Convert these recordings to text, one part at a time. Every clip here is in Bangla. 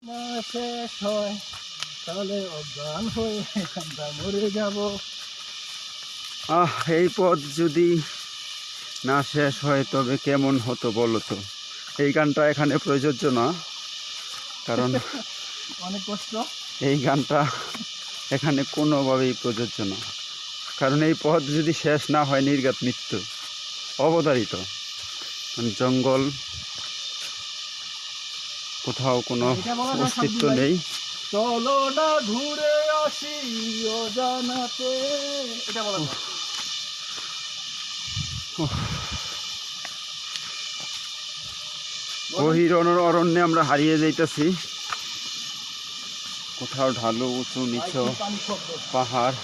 না শেষ হয় তাহলে অজ্ঞান হয়ে আমরা মরে যাব। এই পথ যদি না শেষ হয় তবে কেমন হতো বলো তো। এই গানটা এখানে প্রযোজ্য না, কারণ অনেক কষ্ট। এই গানটা এখানে কোনোভাবেই প্রযোজ্য না, কারণ এই পথ যদি শেষ না হয় নির্ঘাত মৃত্যু অবধারিত। জঙ্গল, কোথাও কোনো এটা বলা যায় অস্তিত্ব সাব্বির ভাই, নেই। চলো না ঘুরে আসি অজানাতে, এটা বলা যায়। গহীর অরণ্যে আমরা হারিয়ে যাইতেছি। কোথাও ঢালু, উঁচু নিচু পাহাড়,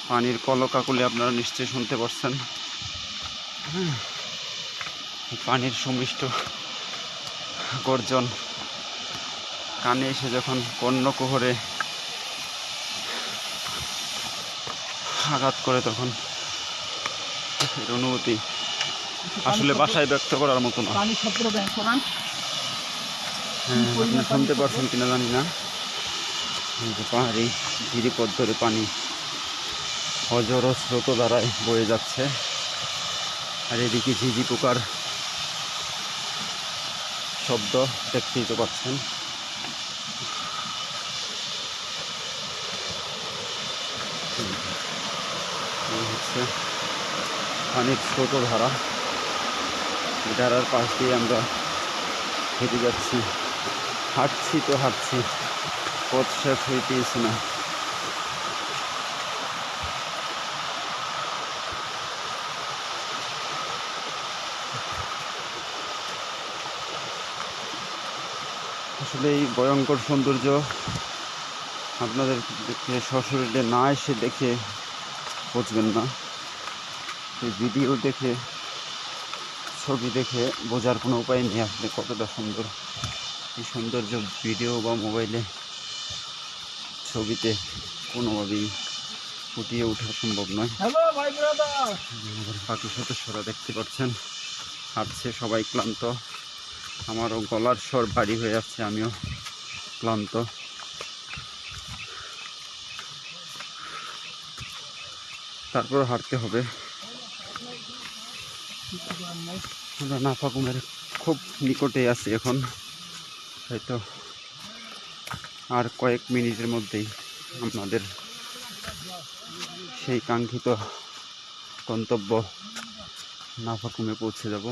পানির কলকাকলি আপনারা নিশ্চয়ই শুনতে পাচ্ছেন। পানির সুমিষ্ট গর্জন কানে এসে যখন কর্ণকুহরে আঘাত করে, তখন এর অনুভূতি আসলে বাসায় ব্যক্ত করার মতো না। পানি শব্দ ব্যাংক করান। হ্যাঁ, আপনি শুনতে পারছেন কিনা জানি না। যে পাহাড়ি গিরিপথ ধরে পানি অজর স্রোত দ্বারায় বয়ে যাচ্ছে, আর এদিকে ঝিঝি পোকার শব্দ দেখতেই তো পাচ্ছেন। এই হচ্ছে পানির স্রোত ধারা, এই ধারার পাশ দিয়ে আমরা হেঁটে যাচ্ছি, হাঁটছি তো হাঁটছি, পথ শেষ হইতেইছি না। আসলে এই ভয়ঙ্কর সৌন্দর্য আপনাদের সশরীরে না এসে দেখে বুঝবেন না। এই ভিডিও দেখে, ছবি দেখে বোঝার কোনো উপায় নেই আসলে কতটা সুন্দর। এই সৌন্দর্য ভিডিও বা মোবাইলে, ছবিতে কোনোভাবেই ফুটিয়ে ওঠা সম্ভব নয়। হ্যালো ভাই ব্রাদার। বাকি সদস্যরা দেখতে পাচ্ছেন হাঁটছে, সবাই ক্লান্ত। আমারও গলার স্বর ভারী হয়ে যাচ্ছে, আমিও ক্লান্ত। তারপর হাঁটতে হবে। আমরা নাফাকুমের খুব নিকটে আছি এখন, হয়তো আর কয়েক মিনিটের মধ্যেই আমাদের সেই কাঙ্ক্ষিত গন্তব্য নাফাকুমে পৌঁছে যাব।